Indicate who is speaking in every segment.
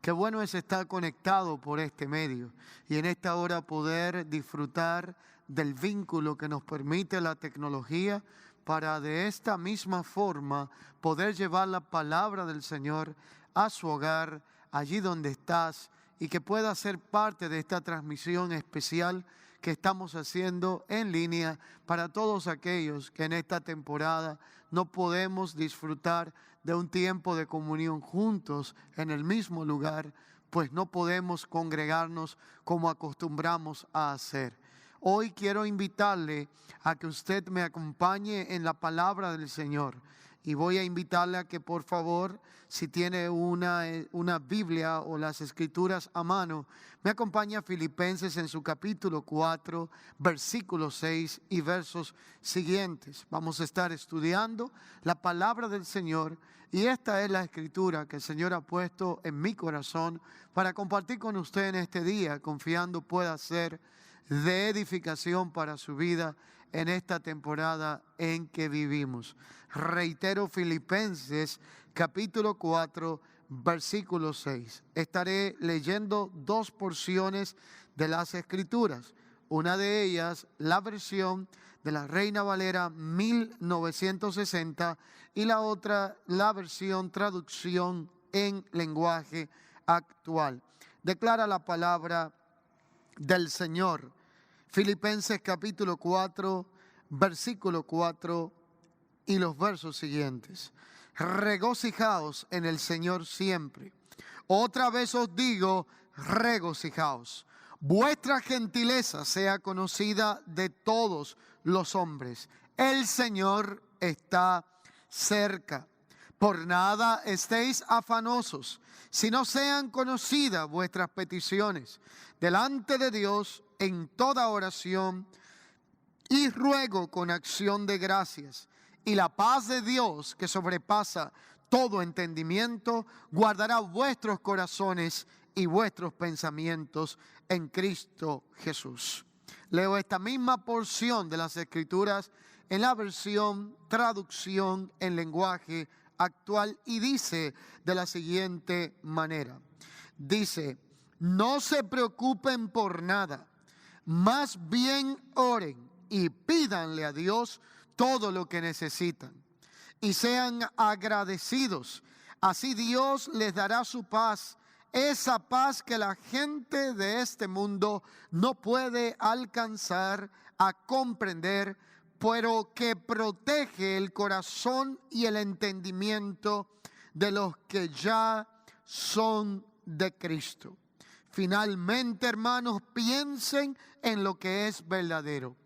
Speaker 1: Qué bueno es estar conectado por este medio y en esta hora poder disfrutar del vínculo que nos permite la tecnología para de esta misma forma poder llevar la palabra del Señor a su hogar, allí donde estás, y que pueda ser parte de esta transmisión especial que estamos haciendo en línea para todos aquellos que en esta temporada no podemos disfrutar de un tiempo de comunión juntos en el mismo lugar, pues no podemos congregarnos como acostumbramos a hacer. Hoy quiero invitarle a que usted me acompañe en la palabra del Señor. Y voy a invitarle a que por favor, si tiene una Biblia o las Escrituras a mano, me acompañe a Filipenses en su capítulo 4, versículo 6 y versos siguientes. Vamos a estar estudiando la palabra del Señor y esta es la Escritura que el Señor ha puesto en mi corazón para compartir con usted en este día, confiando pueda ser de edificación para su vida en esta temporada en que vivimos. Reitero, Filipenses capítulo 4, versículo 6. Estaré leyendo dos porciones de las Escrituras. Una de ellas, la versión de la Reina Valera 1960, y la otra, la versión traducción en lenguaje actual. Declara la palabra del Señor. Filipenses capítulo 4, versículo 4 y los versos siguientes. Regocijaos en el Señor siempre. Otra vez os digo, regocijaos. Vuestra gentileza sea conocida de todos los hombres. El Señor está cerca. Por nada estéis afanosos, sino sean conocidas vuestras peticiones delante de Dios en toda oración y ruego con acción de gracias. Y la paz de Dios, que sobrepasa todo entendimiento, guardará vuestros corazones y vuestros pensamientos en Cristo Jesús. Leo esta misma porción de las Escrituras en la versión traducción en lenguaje actual y dice de la siguiente manera. Dice: no se preocupen por nada, más bien oren y pídanle a Dios todo lo que necesitan y sean agradecidos. Así Dios les dará su paz, esa paz que la gente de este mundo no puede alcanzar a comprender, pero que protege el corazón y el entendimiento de los que ya son de Cristo. Finalmente, hermanos, piensen en lo que es verdadero.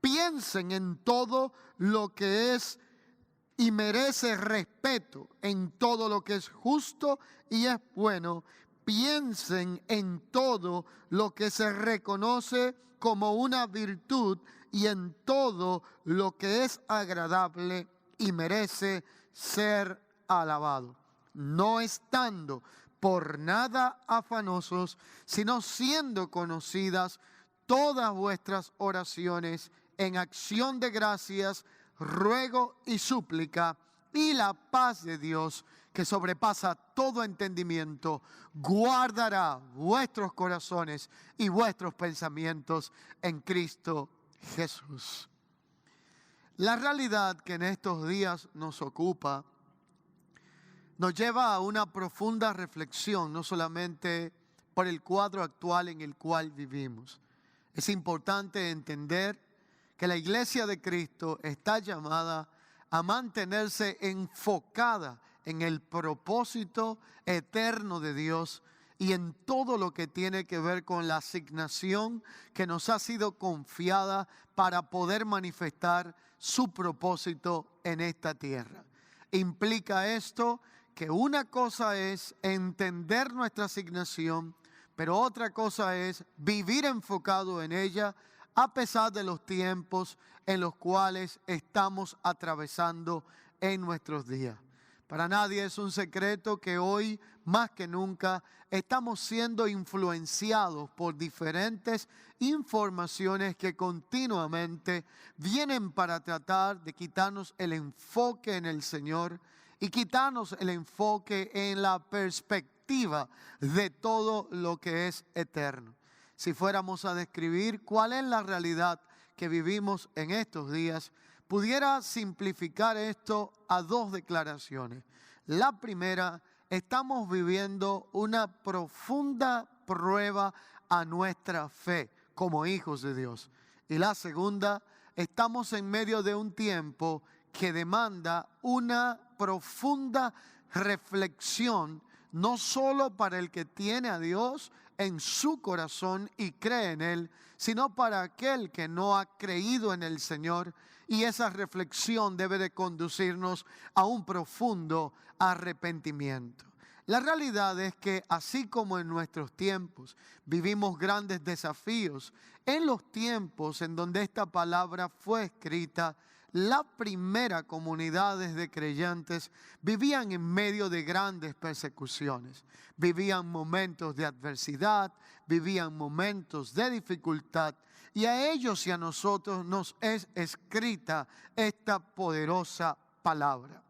Speaker 1: Piensen en todo lo que es y merece respeto, en todo lo que es justo y es bueno. Piensen en todo lo que se reconoce como una virtud y en todo lo que es agradable y merece ser alabado. No estando por nada afanosos, sino siendo conocidas todas vuestras oraciones en acción de gracias, ruego y súplica, y la paz de Dios, que sobrepasa todo entendimiento, guardará vuestros corazones y vuestros pensamientos en Cristo Jesús. La realidad que en estos días nos ocupa nos lleva a una profunda reflexión, no solamente por el cuadro actual en el cual vivimos. Es importante entender que la Iglesia de Cristo está llamada a mantenerse enfocada en el propósito eterno de Dios y en todo lo que tiene que ver con la asignación que nos ha sido confiada para poder manifestar su propósito en esta tierra. Implica esto que una cosa es entender nuestra asignación, pero otra cosa es vivir enfocado en ella a pesar de los tiempos en los cuales estamos atravesando en nuestros días. Para nadie es un secreto que hoy, más que nunca, estamos siendo influenciados por diferentes informaciones que continuamente vienen para tratar de quitarnos el enfoque en el Señor y quitarnos el enfoque en la perspectiva perspectiva de todo lo que es eterno. Si fuéramos a describir cuál es la realidad que vivimos en estos días, pudiera simplificar esto a dos declaraciones. La primera, estamos viviendo una profunda prueba a nuestra fe como hijos de Dios. Y la segunda, estamos en medio de un tiempo que demanda una profunda reflexión, no solo para el que tiene a Dios en su corazón y cree en Él, sino para aquel que no ha creído en el Señor. Y esa reflexión debe de conducirnos a un profundo arrepentimiento. La realidad es que así como en nuestros tiempos vivimos grandes desafíos, en los tiempos en donde esta palabra fue escrita, la primera comunidades de creyentes vivían en medio de grandes persecuciones, vivían momentos de adversidad, vivían momentos de dificultad, y a ellos y a nosotros nos es escrita esta poderosa palabra.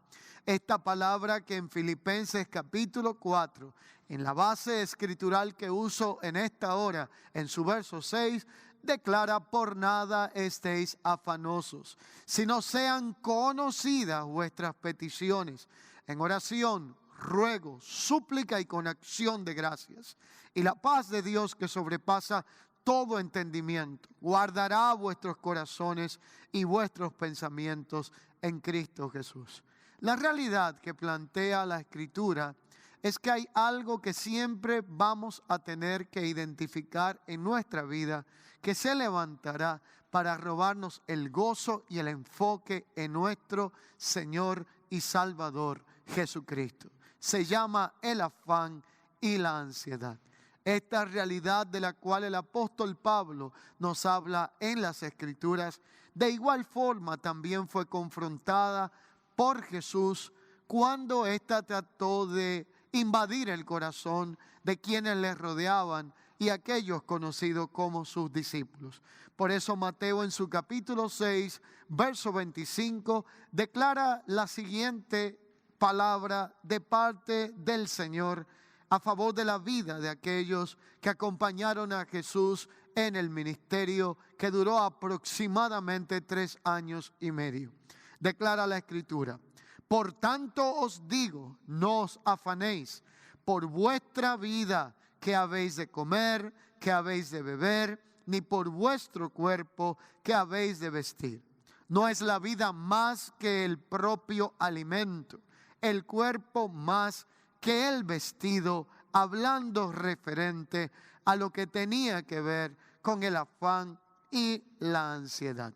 Speaker 1: Esta palabra que en Filipenses capítulo 4, en la base escritural que uso en esta hora, en su verso 6, declara: por nada estéis afanosos, sino sean conocidas vuestras peticiones en oración, ruego, súplica y con acción de gracias. Y la paz de Dios, que sobrepasa todo entendimiento, guardará vuestros corazones y vuestros pensamientos en Cristo Jesús. La realidad que plantea la Escritura es que hay algo que siempre vamos a tener que identificar en nuestra vida, que se levantará para robarnos el gozo y el enfoque en nuestro Señor y Salvador Jesucristo. Se llama el afán y la ansiedad. Esta realidad de la cual el apóstol Pablo nos habla en las Escrituras, de igual forma también fue confrontada por Jesús cuando ésta trató de invadir el corazón de quienes le rodeaban y aquellos conocidos como sus discípulos. Por eso Mateo en su capítulo 6, verso 25, declara la siguiente palabra de parte del Señor a favor de la vida de aquellos que acompañaron a Jesús en el ministerio que duró aproximadamente 3 años y medio. Declara la Escritura: por tanto os digo, no os afanéis por vuestra vida, que habéis de comer, que habéis de beber, ni por vuestro cuerpo, que habéis de vestir. No es la vida más que el propio alimento, el cuerpo más que el vestido, hablando referente a lo que tenía que ver con el afán y la ansiedad.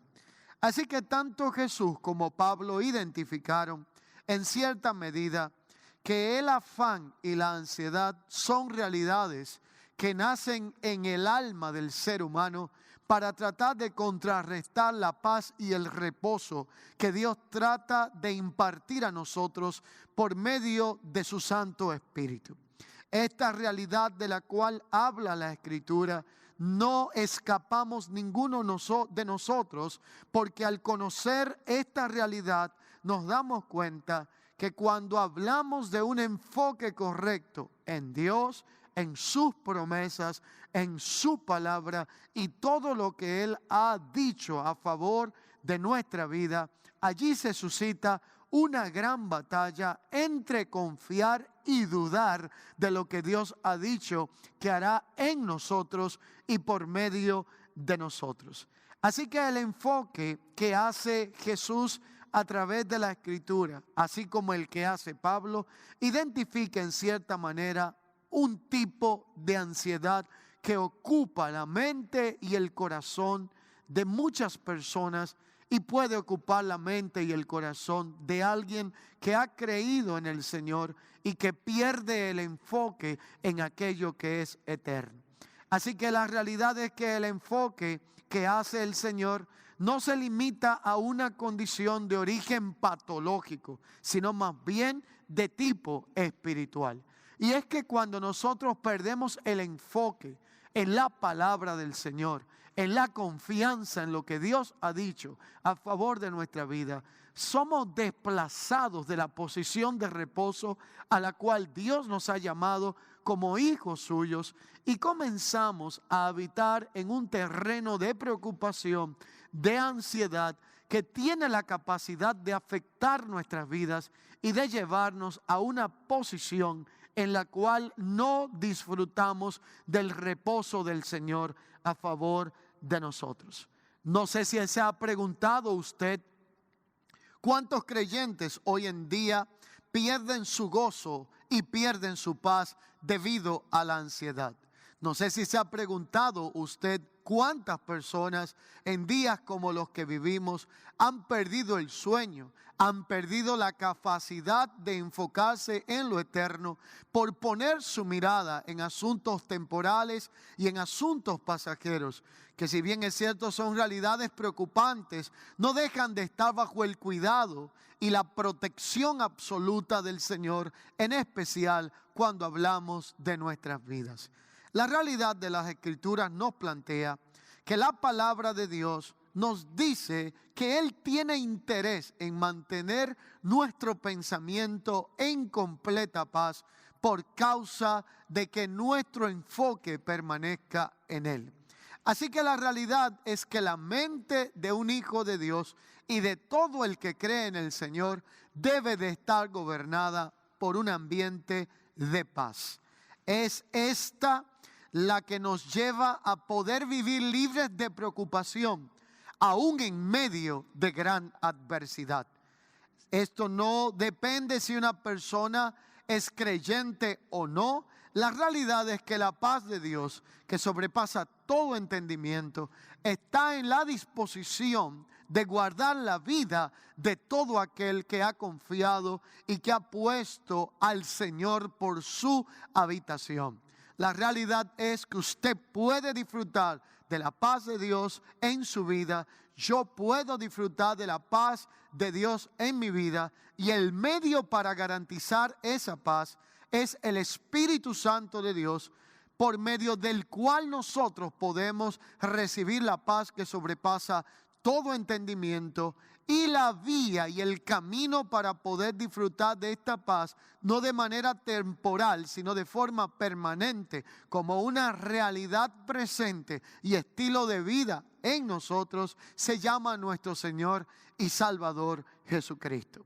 Speaker 1: Así que tanto Jesús como Pablo identificaron en cierta medida que el afán y la ansiedad son realidades que nacen en el alma del ser humano para tratar de contrarrestar la paz y el reposo que Dios trata de impartir a nosotros por medio de su Santo Espíritu. Esta realidad de la cual habla la Escritura, no escapamos ninguno de nosotros, porque al conocer esta realidad nos damos cuenta que cuando hablamos de un enfoque correcto en Dios, en sus promesas, en su palabra y todo lo que Él ha dicho a favor de nuestra vida, allí se suscita una gran batalla entre confiar y dudar de lo que Dios ha dicho que hará en nosotros y por medio de nosotros. Así que el enfoque que hace Jesús a través de la Escritura, así como el que hace Pablo, identifica en cierta manera un tipo de ansiedad que ocupa la mente y el corazón de muchas personas y puede ocupar la mente y el corazón de alguien que ha creído en el Señor y que pierde el enfoque en aquello que es eterno. Así que la realidad es que el enfoque que hace el Señor no se limita a una condición de origen patológico, sino más bien de tipo espiritual. Y es que cuando nosotros perdemos el enfoque en la palabra del Señor, en la confianza en lo que Dios ha dicho a favor de nuestra vida, somos desplazados de la posición de reposo a la cual Dios nos ha llamado como hijos suyos y comenzamos a habitar en un terreno de preocupación, de ansiedad, que tiene la capacidad de afectar nuestras vidas y de llevarnos a una posición en la cual no disfrutamos del reposo del Señor a favor de nosotros. No sé si se ha preguntado usted cuántos creyentes hoy en día pierden su gozo y pierden su paz debido a la ansiedad. No sé si se ha preguntado usted cuántas personas en días como los que vivimos han perdido el sueño, han perdido la capacidad de enfocarse en lo eterno por poner su mirada en asuntos temporales y en asuntos pasajeros, que si bien es cierto son realidades preocupantes, no dejan de estar bajo el cuidado y la protección absoluta del Señor, en especial cuando hablamos de nuestras vidas. La realidad de las Escrituras nos plantea que la palabra de Dios nos dice que Él tiene interés en mantener nuestro pensamiento en completa paz por causa de que nuestro enfoque permanezca en Él. Así que la realidad es que la mente de un hijo de Dios y de todo el que cree en el Señor debe de estar gobernada por un ambiente de paz. Es esta la que nos lleva a poder vivir libres de preocupación, aún en medio de gran adversidad. Esto no depende si una persona es creyente o no. La realidad es que la paz de Dios, que sobrepasa todo entendimiento, está en la disposición de guardar la vida de todo aquel que ha confiado y que ha puesto al Señor por su habitación. La realidad es que usted puede disfrutar de la paz de Dios en su vida. Yo puedo disfrutar de la paz de Dios en mi vida. Y el medio para garantizar esa paz es el Espíritu Santo de Dios, por medio del cual nosotros podemos recibir la paz que sobrepasa todo entendimiento, y la vía y el camino para poder disfrutar de esta paz, no de manera temporal, sino de forma permanente, como una realidad presente y estilo de vida en nosotros, se llama nuestro Señor y Salvador Jesucristo.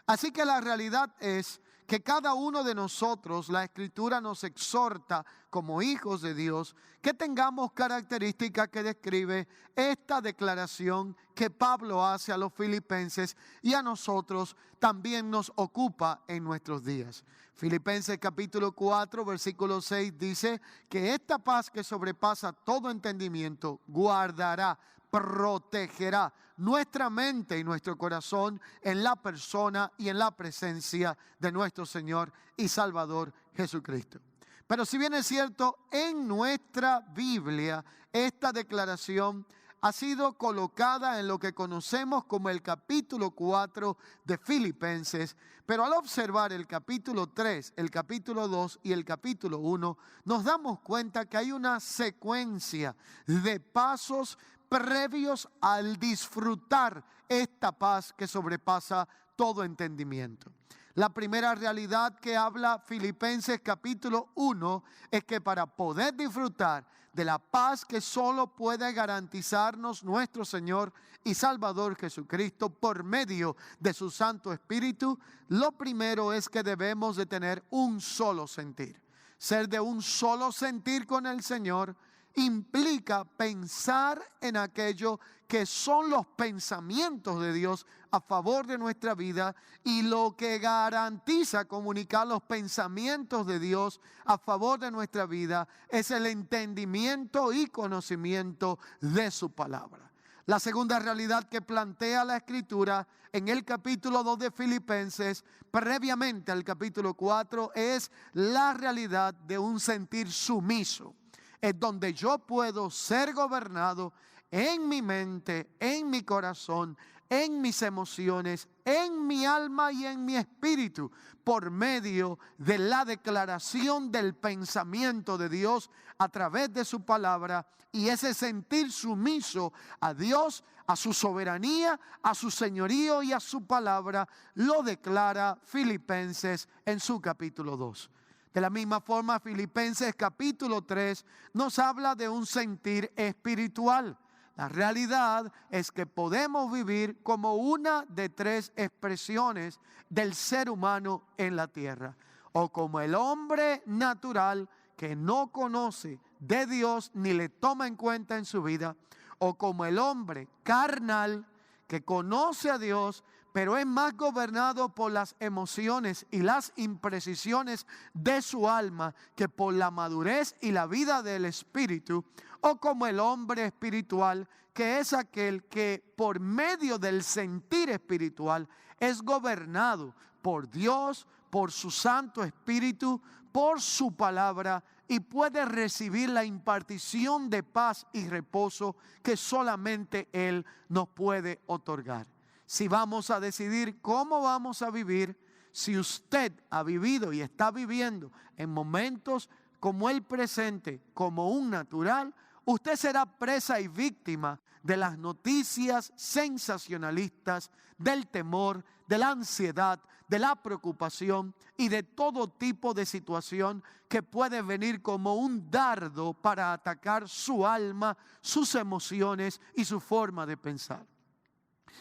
Speaker 1: Así que la realidad es que cada uno de nosotros, la Escritura nos exhorta como hijos de Dios, que tengamos características que describe esta declaración que Pablo hace a los filipenses y a nosotros también nos ocupa en nuestros días. Filipenses capítulo 4, versículo 6 dice que esta paz que sobrepasa todo entendimiento guardará, protegerá nuestra mente y nuestro corazón en la persona y en la presencia de nuestro Señor y Salvador Jesucristo. Pero si bien es cierto, en nuestra Biblia esta declaración ha sido colocada en lo que conocemos como el capítulo 4 de Filipenses, pero al observar el capítulo 3, el capítulo 2 y el capítulo 1, nos damos cuenta que hay una secuencia de pasos previos al disfrutar esta paz que sobrepasa todo entendimiento. La primera realidad que habla Filipenses capítulo 1 es que para poder disfrutar de la paz que solo puede garantizarnos nuestro Señor y Salvador Jesucristo por medio de su Santo Espíritu, lo primero es que debemos de tener un solo sentir. Ser de un solo sentir con el Señor implica pensar en aquello que son los pensamientos de Dios a favor de nuestra vida, y lo que garantiza comunicar los pensamientos de Dios a favor de nuestra vida es el entendimiento y conocimiento de su palabra. La segunda realidad que plantea la Escritura en el capítulo 2 de Filipenses, previamente al capítulo 4, es la realidad de un sentir sumiso. Es donde yo puedo ser gobernado en mi mente, en mi corazón, en mis emociones, en mi alma y en mi espíritu, por medio de la declaración del pensamiento de Dios a través de su palabra, y ese sentir sumiso a Dios, a su soberanía, a su señorío y a su palabra, lo declara Filipenses en su capítulo 2. De la misma forma, Filipenses capítulo 3 nos habla de un sentir espiritual. La realidad es que podemos vivir como una de tres expresiones del ser humano en la tierra. O como el hombre natural que no conoce de Dios ni le toma en cuenta en su vida. O como el hombre carnal que conoce a Dios, pero es más gobernado por las emociones y las imprecisiones de su alma que por la madurez y la vida del Espíritu, o como el hombre espiritual, que es aquel que por medio del sentir espiritual es gobernado por Dios, por su Santo Espíritu, por su palabra, y puede recibir la impartición de paz y reposo que solamente Él nos puede otorgar. Si vamos a decidir cómo vamos a vivir, si usted ha vivido y está viviendo en momentos como el presente, como un natural, usted será presa y víctima de las noticias sensacionalistas, del temor, de la ansiedad, de la preocupación y de todo tipo de situación que puede venir como un dardo para atacar su alma, sus emociones y su forma de pensar.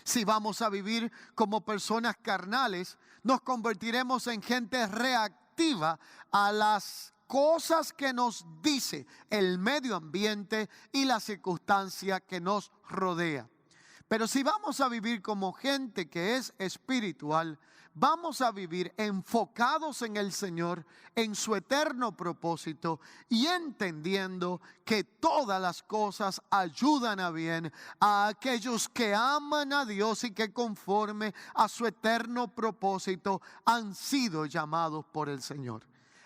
Speaker 1: Si vamos a vivir como personas carnales, nos convertiremos en gente reactiva a las cosas que nos dice el medio ambiente y la circunstancia que nos rodea. Pero si vamos a vivir como gente que es espiritual, vamos a vivir enfocados en el Señor, en su eterno propósito y entendiendo que todas las cosas ayudan a bien a aquellos que aman a Dios y que conforme a su eterno propósito han sido llamados por el Señor.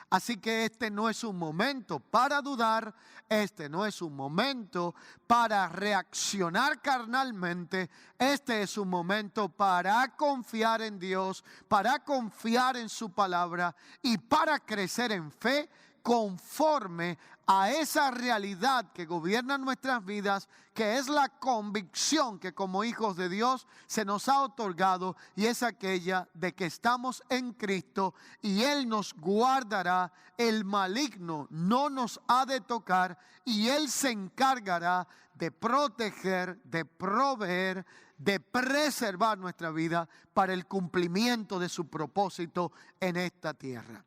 Speaker 1: Así que este no es un momento para dudar, este no es un momento para reaccionar carnalmente, este es un momento para confiar en Dios, para confiar en su palabra y para crecer en fe conforme a esa realidad que gobierna nuestras vidas, que es la convicción que como hijos de Dios se nos ha otorgado, y es aquella de que estamos en Cristo y Él nos guardará, el maligno no nos ha de tocar y Él se encargará de proteger, de proveer, de preservar nuestra vida para el cumplimiento de su propósito en esta tierra.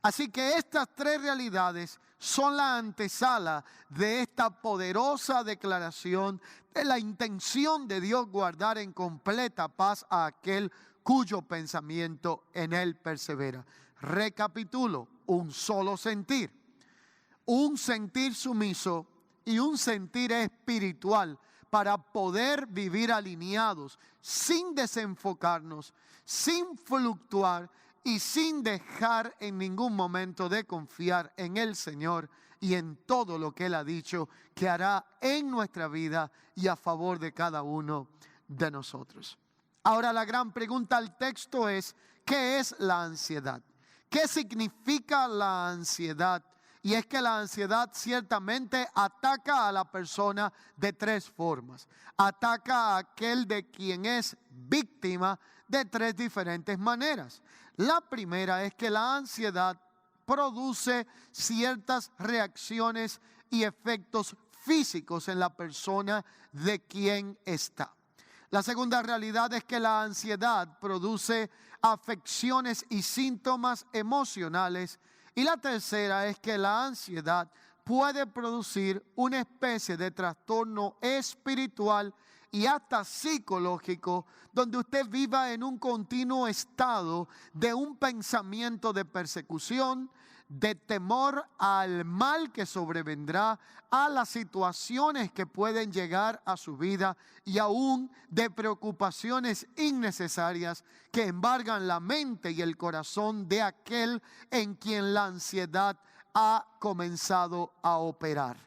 Speaker 1: Así que estas tres realidades son la antesala de esta poderosa declaración de la intención de Dios guardar en completa paz a aquel cuyo pensamiento en Él persevera. Recapitulo: un solo sentir, un sentir sumiso y un sentir espiritual para poder vivir alineados, sin desenfocarnos, sin fluctuar y sin dejar en ningún momento de confiar en el Señor y en todo lo que Él ha dicho que hará en nuestra vida y a favor de cada uno de nosotros. Ahora la gran pregunta al texto es: ¿qué es la ansiedad? ¿Qué significa la ansiedad? Y es que la ansiedad ciertamente ataca a la persona de tres formas. Ataca a aquel de quien es víctima de tres diferentes maneras. La primera es que la ansiedad produce ciertas reacciones y efectos físicos en la persona de quien está. La segunda realidad es que la ansiedad produce afecciones y síntomas emocionales. Y la tercera es que la ansiedad puede producir una especie de trastorno espiritual y hasta psicológico, donde usted viva en un continuo estado de un pensamiento de persecución, de temor al mal que sobrevendrá, a las situaciones que pueden llegar a su vida y aún de preocupaciones innecesarias que embargan la mente y el corazón de aquel en quien la ansiedad ha comenzado a operar.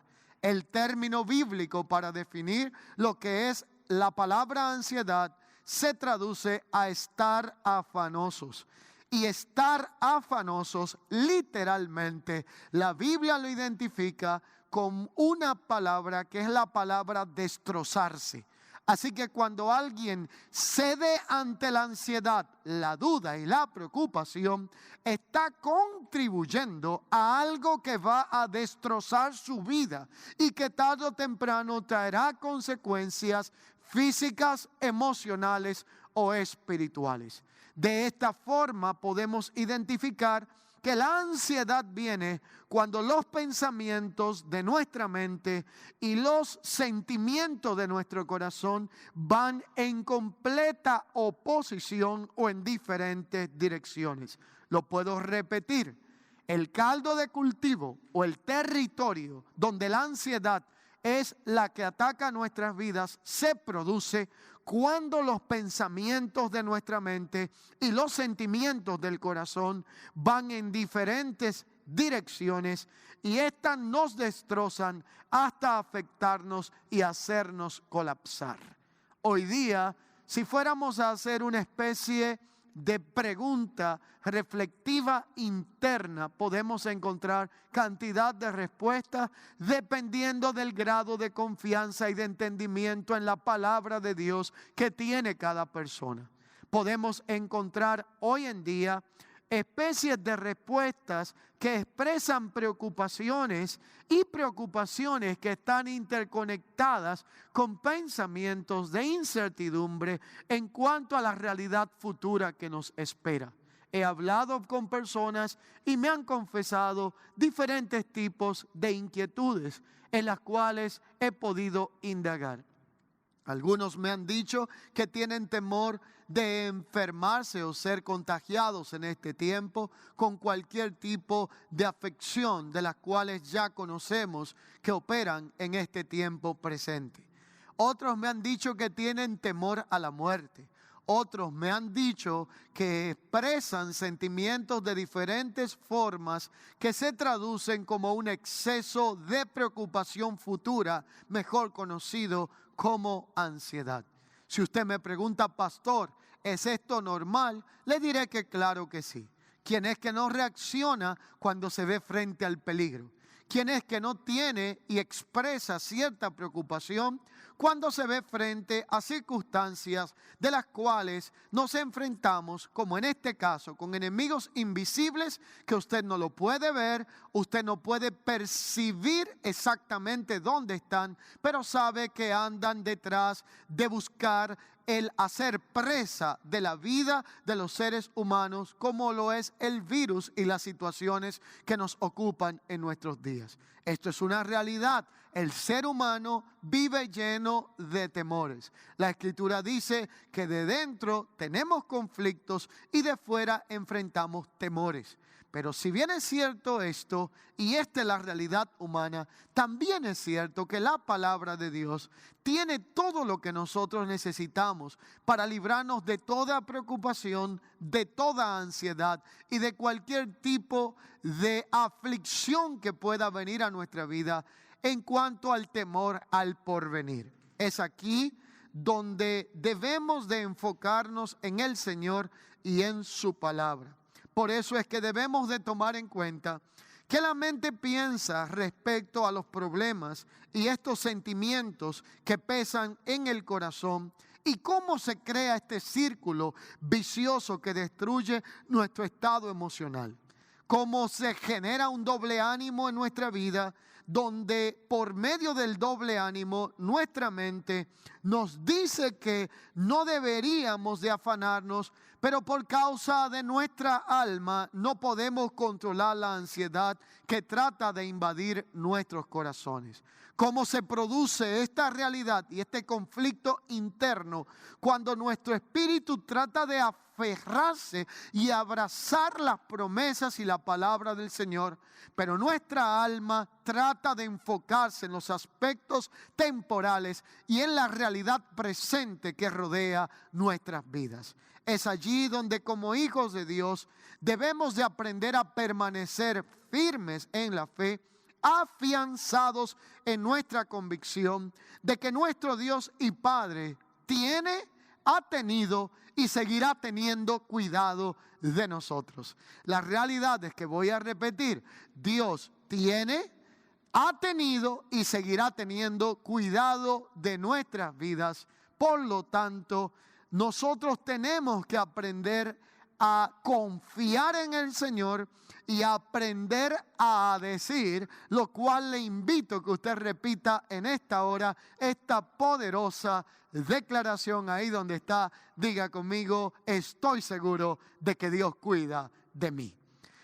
Speaker 1: El término bíblico para definir lo que es la palabra ansiedad se traduce a estar afanosos. Y estar afanosos, literalmente, la Biblia lo identifica con una palabra que es la palabra destrozarse. Así que cuando alguien cede ante la ansiedad, la duda y la preocupación, está contribuyendo a algo que va a destrozar su vida y que tarde o temprano traerá consecuencias físicas, emocionales o espirituales. De esta forma podemos identificar que la ansiedad viene cuando los pensamientos de nuestra mente y los sentimientos de nuestro corazón van en completa oposición o en diferentes direcciones. Lo puedo repetir. El caldo de cultivo o el territorio donde la ansiedad es la que ataca nuestras vidas se produce cuando los pensamientos de nuestra mente y los sentimientos del corazón van en diferentes direcciones y éstas nos destrozan hasta afectarnos y hacernos colapsar. Hoy día, si fuéramos a hacer una especie de pregunta reflexiva interna, podemos encontrar cantidad de respuestas dependiendo del grado de confianza y de entendimiento en la palabra de Dios que tiene cada persona. Podemos encontrar hoy en día especies de respuestas que expresan preocupaciones y preocupaciones que están interconectadas con pensamientos de incertidumbre en cuanto a la realidad futura que nos espera. He hablado con personas y me han confesado diferentes tipos de inquietudes en las cuales he podido indagar. Algunos me han dicho que tienen temor de enfermarse o ser contagiados en este tiempo con cualquier tipo de afección de las cuales ya conocemos que operan en este tiempo presente. Otros me han dicho que tienen temor a la muerte. Otros me han dicho que expresan sentimientos de diferentes formas que se traducen como un exceso de preocupación futura, mejor conocido como ansiedad. Si usted me pregunta, pastor, ¿es esto normal? Le diré que claro que sí. ¿Quién es que no reacciona cuando se ve frente al peligro? ¿Quién es que no tiene y expresa cierta preocupación cuando se ve frente a circunstancias de las cuales nos enfrentamos, como en este caso, con enemigos invisibles que usted no lo puede ver, usted no puede percibir exactamente dónde están, pero sabe que andan detrás de buscar el hacer presa de la vida de los seres humanos, como lo es el virus y las situaciones que nos ocupan en nuestros días. Esto es una realidad. El ser humano vive lleno de temores. La Escritura dice que de dentro tenemos conflictos y de fuera enfrentamos temores. Pero si bien es cierto esto, y esta es la realidad humana, también es cierto que la palabra de Dios tiene todo lo que nosotros necesitamos para librarnos de toda preocupación, de toda ansiedad y de cualquier tipo de aflicción que pueda venir a nuestra vida en cuanto al temor al porvenir. Es aquí donde debemos de enfocarnos en el Señor y en su palabra. Por eso es que debemos de tomar en cuenta que la mente piensa respecto a los problemas y estos sentimientos que pesan en el corazón y cómo se crea este círculo vicioso que destruye nuestro estado emocional. Cómo se genera un doble ánimo en nuestra vida, donde por medio del doble ánimo nuestra mente nos dice que no deberíamos de afanarnos, pero por causa de nuestra alma no podemos controlar la ansiedad que trata de invadir nuestros corazones. ¿Cómo se produce esta realidad y este conflicto interno cuando nuestro espíritu trata de aferrarse y abrazar las promesas y la palabra del Señor, pero nuestra alma trata de enfocarse en los aspectos temporales y en la realidad presente que rodea nuestras vidas? Es allí donde como hijos de Dios debemos de aprender a permanecer firmes en la fe, afianzados en nuestra convicción de que nuestro Dios y Padre ha tenido y seguirá teniendo cuidado de nosotros. La realidad es que, voy a repetir, Dios ha tenido y seguirá teniendo cuidado de nuestras vidas Por lo tanto, nosotros tenemos que aprender a confiar en el Señor y aprender a decir, lo cual le invito a que usted repita en esta hora esta poderosa declaración. Ahí donde está, diga conmigo: estoy seguro de que Dios cuida de mí.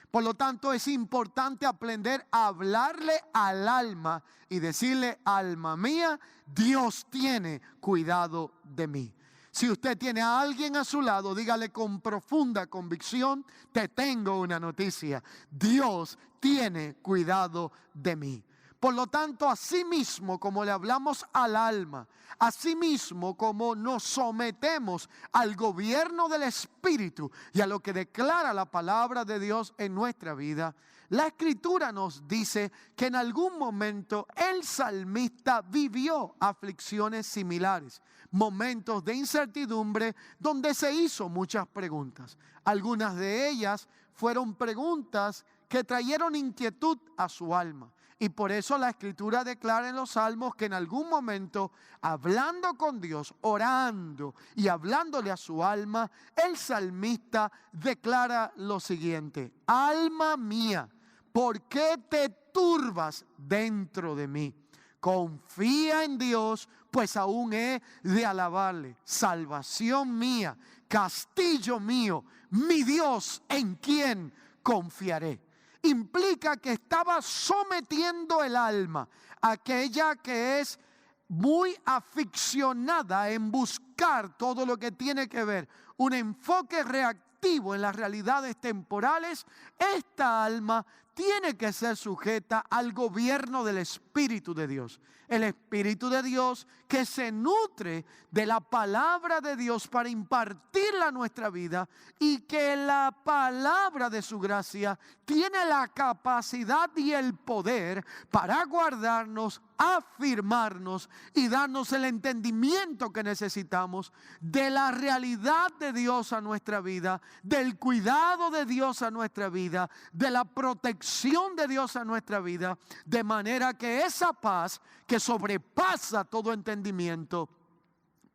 Speaker 1: Por lo tanto, es importante aprender a hablarle al alma y decirle: alma mía, Dios tiene cuidado de mí. Si usted tiene a alguien a su lado, dígale con profunda convicción: te tengo una noticia, Dios tiene cuidado de mí. Por lo tanto, así mismo como le hablamos al alma, así mismo como nos sometemos al gobierno del Espíritu y a lo que declara la palabra de Dios en nuestra vida, la Escritura nos dice que en algún momento el salmista vivió aflicciones similares, momentos de incertidumbre donde se hizo muchas preguntas. Algunas de ellas fueron preguntas que trajeron inquietud a su alma. Y por eso la Escritura declara en los Salmos que en algún momento, hablando con Dios, orando y hablándole a su alma, el salmista declara lo siguiente: alma mía, ¿por qué te turbas dentro de mí? Confía en Dios, pues aún he de alabarle. Salvación mía, castillo mío, mi Dios, en quien confiaré. Implica que estaba sometiendo el alma, aquella que es muy aficionada en buscar todo lo que tiene que ver un enfoque reactivo en las realidades temporales. Esta alma tiene que ser sujeta al gobierno del Espíritu de Dios. El Espíritu de Dios que se nutre de la palabra de Dios para impartirla a nuestra vida, y que la palabra de su gracia tiene la capacidad y el poder para guardarnos, afirmarnos y darnos el entendimiento que necesitamos de la realidad de Dios a nuestra vida, del cuidado de Dios a nuestra vida, de la protección de Dios a nuestra vida, de manera que esa paz que sobrepasa todo entendimiento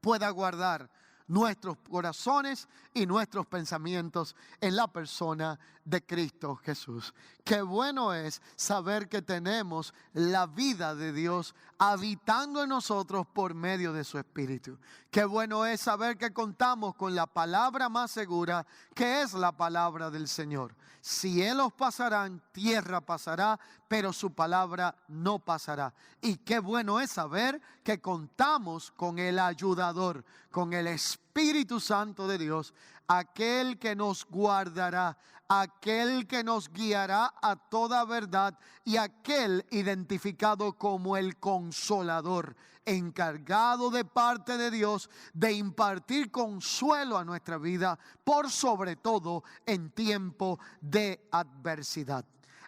Speaker 1: pueda guardar nuestros corazones y nuestros pensamientos en la persona de Cristo Jesús. Qué bueno es saber que tenemos la vida de Dios habitando en nosotros por medio de su Espíritu. Qué bueno es saber que contamos con la palabra más segura, que es la palabra del Señor. Cielos pasarán, tierra pasará, pero su palabra no pasará. Y qué bueno es saber que contamos con el ayudador, con el Espíritu Santo de Dios, aquel que nos guardará, aquel que nos guiará a toda verdad, y aquel identificado como el Consolador, encargado de parte de Dios de impartir consuelo a nuestra vida, por sobre todo en tiempo de adversidad.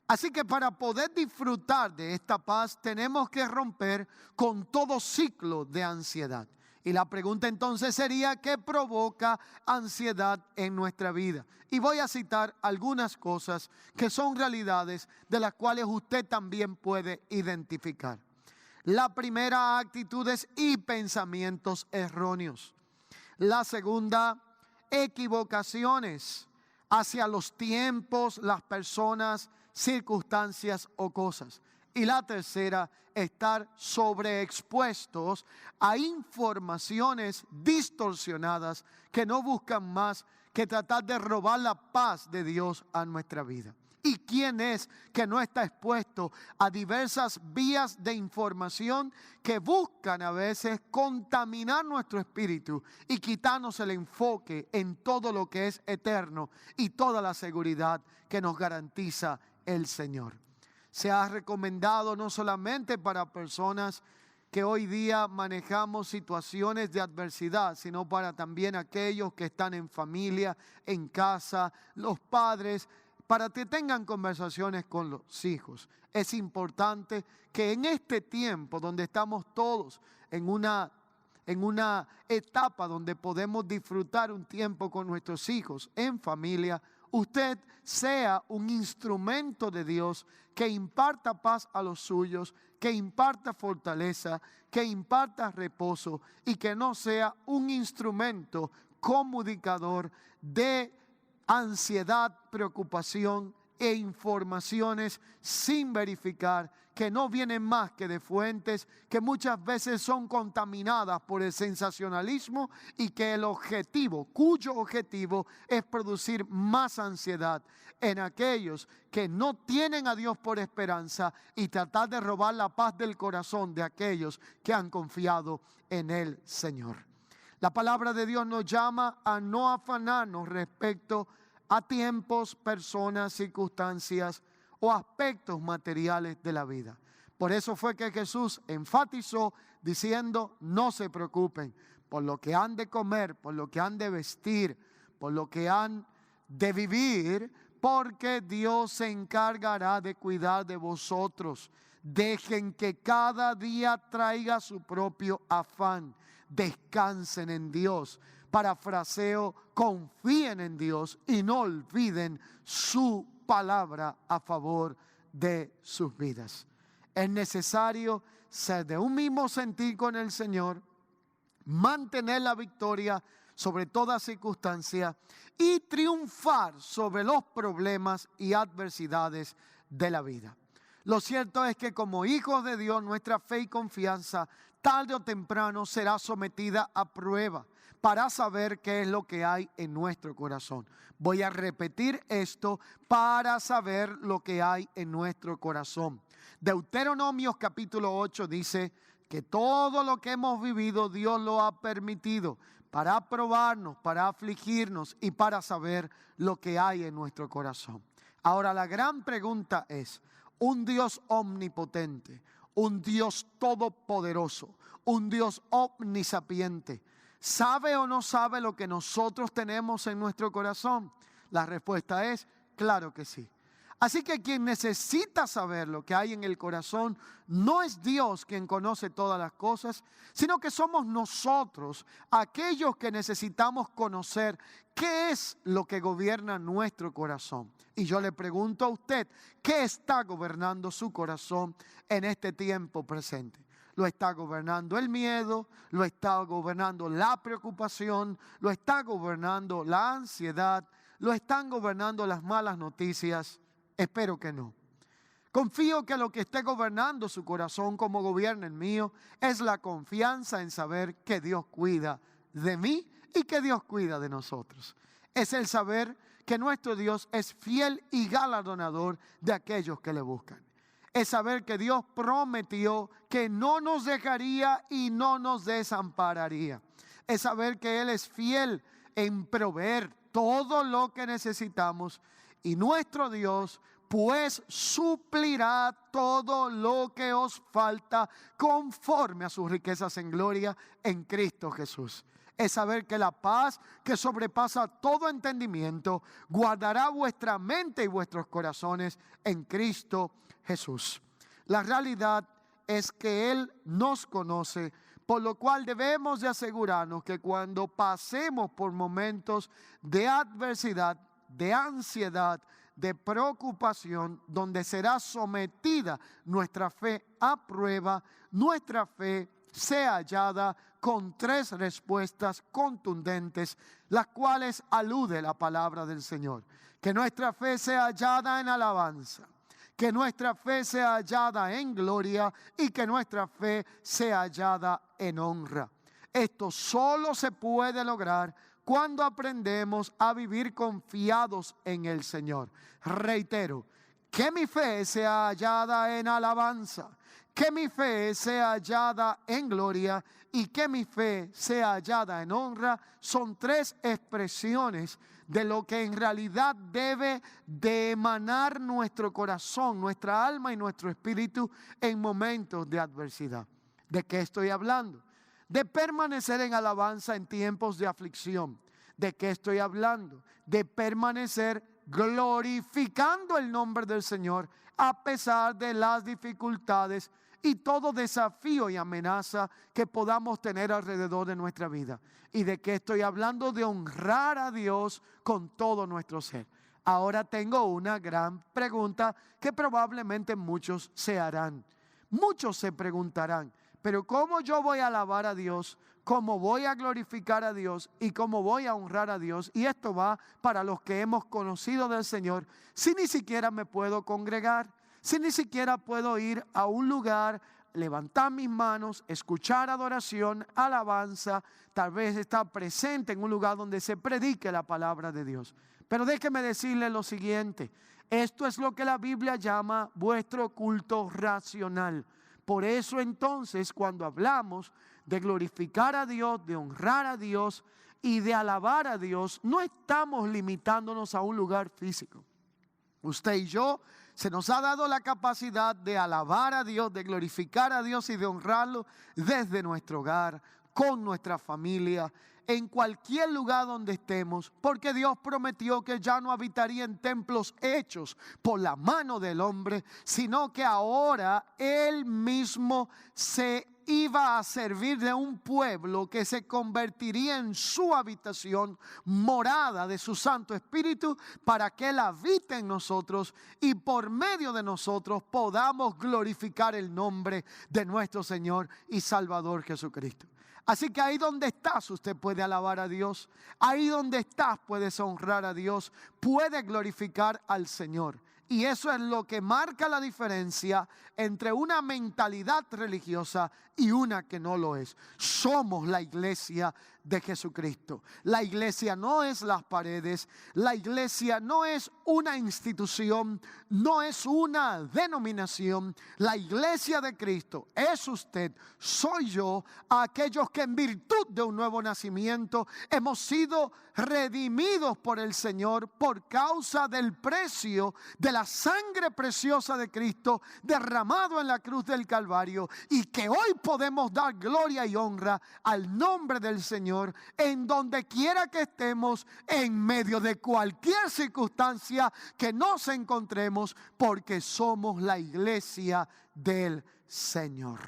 Speaker 1: Así que para poder disfrutar de esta paz tenemos que romper con todo ciclo de ansiedad. Y la pregunta entonces sería: ¿qué provoca ansiedad en nuestra vida? Y voy a citar algunas cosas que son realidades de las cuales usted también puede identificar. La primera, actitudes y pensamientos erróneos. La segunda, equivocaciones hacia los tiempos, las personas, circunstancias o cosas. Y la tercera, estar sobreexpuestos a informaciones distorsionadas que no buscan más que tratar de robar la paz de Dios a nuestra vida. ¿Y quién es que no está expuesto a diversas vías de información que buscan a veces contaminar nuestro espíritu y quitarnos el enfoque en todo lo que es eterno y toda la seguridad que nos garantiza el Señor? Se ha recomendado no solamente para personas que hoy día manejamos situaciones de adversidad, sino para también aquellos que están en familia, en casa, los padres, para que tengan conversaciones con los hijos. Es importante que en este tiempo donde estamos todos en una etapa donde podemos disfrutar un tiempo con nuestros hijos en familia, usted sea un instrumento de Dios que imparta paz a los suyos, que imparta fortaleza, que imparta reposo y que no sea un instrumento comunicador de ansiedad, preocupación e informaciones sin verificar, que no vienen más que de fuentes que muchas veces son contaminadas por el sensacionalismo y que cuyo objetivo es producir más ansiedad en aquellos que no tienen a Dios por esperanza y tratar de robar la paz del corazón de aquellos que han confiado en el Señor. La palabra de Dios nos llama a no afanarnos respecto a tiempos, personas, circunstancias o aspectos materiales de la vida. Por eso fue que Jesús enfatizó diciendo: no se preocupen por lo que han de comer, por lo que han de vestir, por lo que han de vivir, porque Dios se encargará de cuidar de vosotros. Dejen que cada día traiga su propio afán. Descansen en Dios. Parafraseo: confíen en Dios y no olviden su palabra a favor de sus vidas. Es necesario ser de un mismo sentir con el Señor, mantener la victoria sobre toda circunstancia y triunfar sobre los problemas y adversidades de la vida. Lo cierto es que como hijos de Dios, nuestra fe y confianza tarde o temprano será sometida a prueba para saber qué es lo que hay en nuestro corazón. Voy a repetir esto: para saber lo que hay en nuestro corazón. Deuteronomios capítulo 8 dice que todo lo que hemos vivido Dios lo ha permitido para probarnos, para afligirnos y para saber lo que hay en nuestro corazón. Ahora la gran pregunta es: un Dios omnipotente, un Dios todopoderoso, un Dios omnisapiente, ¿sabe o no sabe lo que nosotros tenemos en nuestro corazón? La respuesta es claro que sí. Así que quien necesita saber lo que hay en el corazón no es Dios quien conoce todas las cosas, sino que somos nosotros aquellos que necesitamos conocer qué es lo que gobierna nuestro corazón. Y yo le pregunto a usted, ¿qué está gobernando su corazón en este tiempo presente? ¿Lo está gobernando el miedo? ¿Lo está gobernando la preocupación? ¿Lo está gobernando la ansiedad? ¿Lo están gobernando las malas noticias? Espero que no. Confío que lo que esté gobernando su corazón como gobierna el mío es la confianza en saber que Dios cuida de mí y que Dios cuida de nosotros. Es el saber que nuestro Dios es fiel y galardonador de aquellos que le buscan. Es saber que Dios prometió que no nos dejaría y no nos desampararía. Es saber que Él es fiel en proveer todo lo que necesitamos y nuestro Dios pues suplirá todo lo que os falta conforme a sus riquezas en gloria en Cristo Jesús. Es saber que la paz que sobrepasa todo entendimiento guardará vuestra mente y vuestros corazones en Cristo Jesús. La realidad es que Él nos conoce, por lo cual debemos de asegurarnos que cuando pasemos por momentos de adversidad, de ansiedad, de preocupación, donde será sometida nuestra fe a prueba, nuestra fe sea hallada con 3 respuestas contundentes, las cuales alude la palabra del Señor. Que nuestra fe sea hallada en alabanza, que nuestra fe sea hallada en gloria y que nuestra fe sea hallada en honra. Esto solo se puede lograr cuando aprendemos a vivir confiados en el Señor. Reitero, que mi fe sea hallada en alabanza, que mi fe sea hallada en gloria y que mi fe sea hallada en honra, son 3 expresiones de lo que en realidad debe de emanar nuestro corazón, nuestra alma y nuestro espíritu en momentos de adversidad. ¿De qué estoy hablando? De permanecer en alabanza en tiempos de aflicción. ¿De qué estoy hablando? De permanecer glorificando el nombre del Señor a pesar de las dificultades y todo desafío y amenaza que podamos tener alrededor de nuestra vida. ¿Y de qué estoy hablando? De honrar a Dios con todo nuestro ser. Ahora tengo una gran pregunta que probablemente muchos se harán. Muchos se preguntarán, pero ¿cómo yo voy a alabar a Dios? ¿Cómo voy a glorificar a Dios? ¿Y cómo voy a honrar a Dios? Y esto va para los que hemos conocido del Señor. Si ni siquiera me puedo congregar, si ni siquiera puedo ir a un lugar, levantar mis manos, escuchar adoración, alabanza, tal vez estar presente en un lugar donde se predique la palabra de Dios. Pero déjeme decirle lo siguiente, esto es lo que la Biblia llama vuestro culto racional. Por eso entonces cuando hablamos de glorificar a Dios, de honrar a Dios y de alabar a Dios, no estamos limitándonos a un lugar físico. Usted y yo se nos ha dado la capacidad de alabar a Dios, de glorificar a Dios y de honrarlo desde nuestro hogar, con nuestra familia, en cualquier lugar donde estemos, porque Dios prometió que ya no habitaría en templos hechos por la mano del hombre, sino que ahora Él mismo se iba a servir de un pueblo que se convertiría en su habitación, morada de su Santo Espíritu, para que Él habite en nosotros y por medio de nosotros podamos glorificar el nombre de nuestro Señor y Salvador Jesucristo. Así que ahí donde estás usted puede alabar a Dios, ahí donde estás puedes honrar a Dios, puede glorificar al Señor. Y eso es lo que marca la diferencia entre una mentalidad religiosa y una que no lo es. Somos la iglesia de Jesucristo. La iglesia no es las paredes, la iglesia no es una institución, no es una denominación. La iglesia de Cristo es usted, soy yo, aquellos que en virtud de un nuevo nacimiento hemos sido redimidos por el Señor por causa del precio de la sangre preciosa de Cristo derramado en la cruz del Calvario, y que hoy podemos dar gloria y honra al nombre del Señor en donde quiera que estemos, en medio de cualquier circunstancia que nos encontremos, porque somos la iglesia del Señor.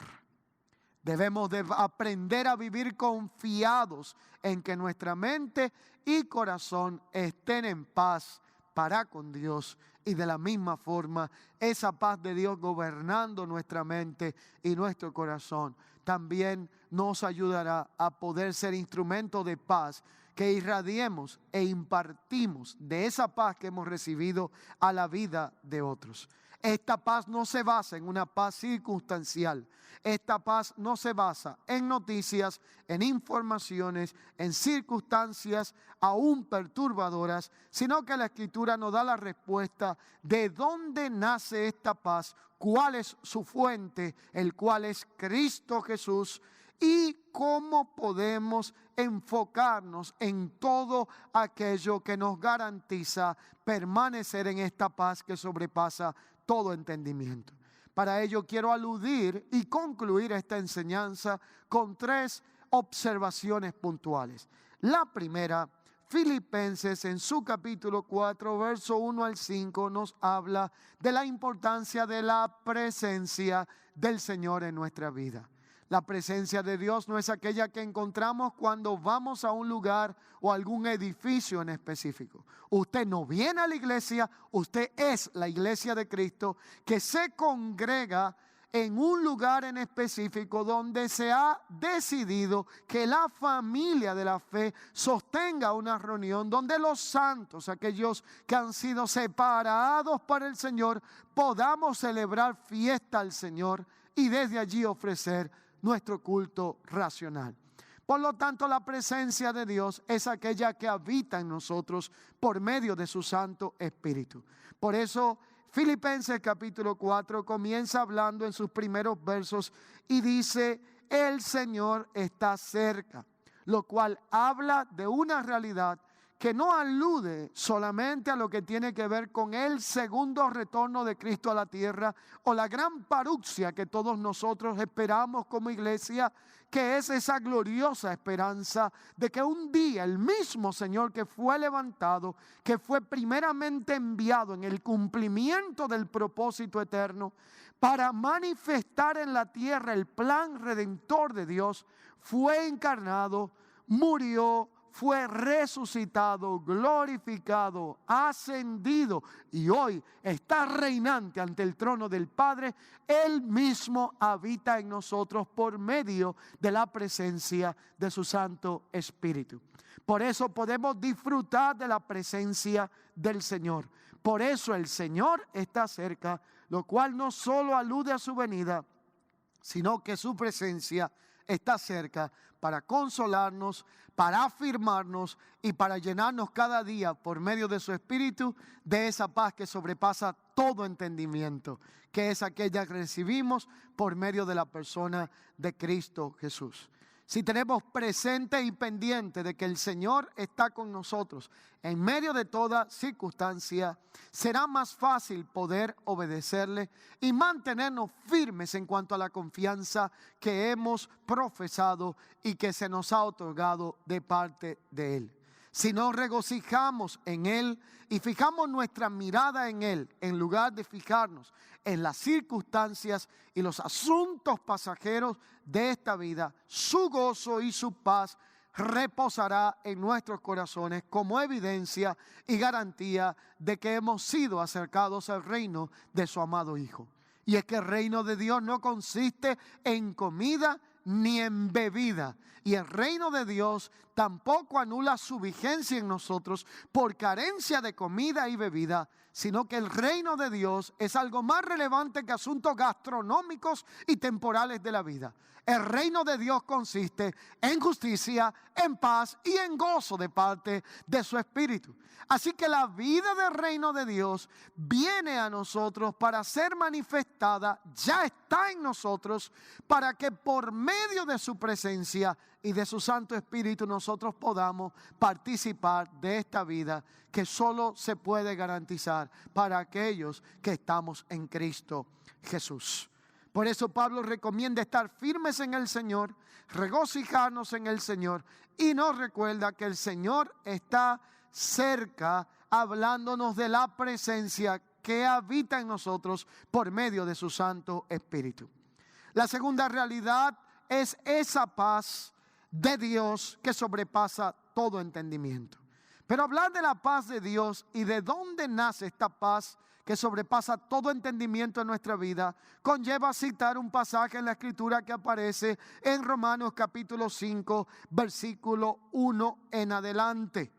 Speaker 1: Debemos de aprender a vivir confiados en que nuestra mente y corazón estén en paz para con Dios, y de la misma forma esa paz de Dios gobernando nuestra mente y nuestro corazón también nos ayudará a poder ser instrumento de paz, que irradiemos e impartimos de esa paz que hemos recibido a la vida de otros. Esta paz no se basa en una paz circunstancial. Esta paz no se basa en noticias, en informaciones, en circunstancias aún perturbadoras, sino que la Escritura nos da la respuesta de dónde nace esta paz, cuál es su fuente, el cual es Cristo Jesús, y cómo podemos enfocarnos en todo aquello que nos garantiza permanecer en esta paz que sobrepasa todo entendimiento. Para ello quiero aludir y concluir esta enseñanza con 3 observaciones puntuales. La primera, Filipenses en su capítulo 4, verso 1 al 5 nos habla de la importancia de la presencia del Señor en nuestra vida. La presencia de Dios no es aquella que encontramos cuando vamos a un lugar o algún edificio en específico. Usted no viene a la iglesia, usted es la iglesia de Cristo que se congrega en un lugar en específico donde se ha decidido que la familia de la fe sostenga una reunión donde los santos, aquellos que han sido separados para el Señor, podamos celebrar fiesta al Señor y desde allí ofrecer nuestro culto racional. Por lo tanto, la presencia de Dios es aquella que habita en nosotros por medio de su Santo Espíritu. Por eso, Filipenses capítulo 4 comienza hablando en sus primeros versos y dice: el Señor está cerca, lo cual habla de una realidad que no alude solamente a lo que tiene que ver con el segundo retorno de Cristo a la tierra o la gran parucsia que todos nosotros esperamos como iglesia, que es esa gloriosa esperanza de que un día el mismo Señor que fue levantado, que fue primeramente enviado en el cumplimiento del propósito eterno para manifestar en la tierra el plan redentor de Dios, fue encarnado, murió, fue resucitado, glorificado, ascendido y hoy está reinante ante el trono del Padre. Él mismo habita en nosotros por medio de la presencia de su Santo Espíritu. Por eso podemos disfrutar de la presencia del Señor. Por eso el Señor está cerca, lo cual no solo alude a su venida, sino que su presencia está cerca para consolarnos, para afirmarnos y para llenarnos cada día por medio de su Espíritu de esa paz que sobrepasa todo entendimiento, que es aquella que recibimos por medio de la persona de Cristo Jesús. Si tenemos presente y pendiente de que el Señor está con nosotros en medio de toda circunstancia, será más fácil poder obedecerle y mantenernos firmes en cuanto a la confianza que hemos profesado y que se nos ha otorgado de parte de Él. Si nos regocijamos en Él y fijamos nuestra mirada en Él, en lugar de fijarnos en las circunstancias y los asuntos pasajeros de esta vida, su gozo y su paz reposará en nuestros corazones como evidencia y garantía de que hemos sido acercados al reino de su amado Hijo. Y es que el reino de Dios no consiste en comida ni en bebida. Y el reino de Dios tampoco anula su vigencia en nosotros por carencia de comida y bebida, sino que el reino de Dios es algo más relevante que asuntos gastronómicos y temporales de la vida. El reino de Dios consiste en justicia, en paz y en gozo de parte de su Espíritu. Así que la vida del reino de Dios viene a nosotros para ser manifestada, ya está en nosotros, para que por medio de su presencia y de su Santo Espíritu nosotros podamos participar de esta vida que solo se puede garantizar para aquellos que estamos en Cristo Jesús. Por eso Pablo recomienda estar firmes en el Señor, regocijarnos en el Señor y nos recuerda que el Señor está cerca, hablándonos de la presencia que habita en nosotros por medio de su Santo Espíritu. La segunda realidad es esa paz de Dios que sobrepasa todo entendimiento. Pero hablar de la paz de Dios y de dónde nace esta paz que sobrepasa todo entendimiento en nuestra vida, conlleva citar un pasaje en la Escritura que aparece en Romanos capítulo 5, versículo 1 en adelante.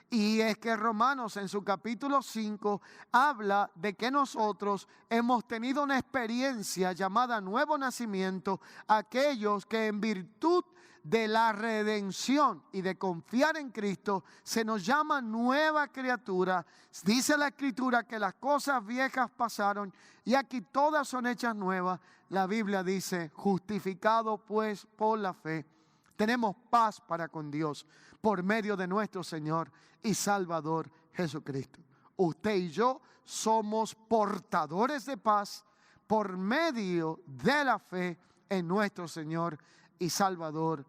Speaker 1: Y es que Romanos en su capítulo 5 habla de que nosotros hemos tenido una experiencia llamada nuevo nacimiento, aquellos que en virtud de la redención y de confiar en Cristo se nos llama nueva criatura. Dice la Escritura que las cosas viejas pasaron y aquí todas son hechas nuevas. La Biblia dice, justificado pues por la fe, tenemos paz para con Dios por medio de nuestro Señor y Salvador Jesucristo. Usted y yo somos portadores de paz por medio de la fe en nuestro Señor y Salvador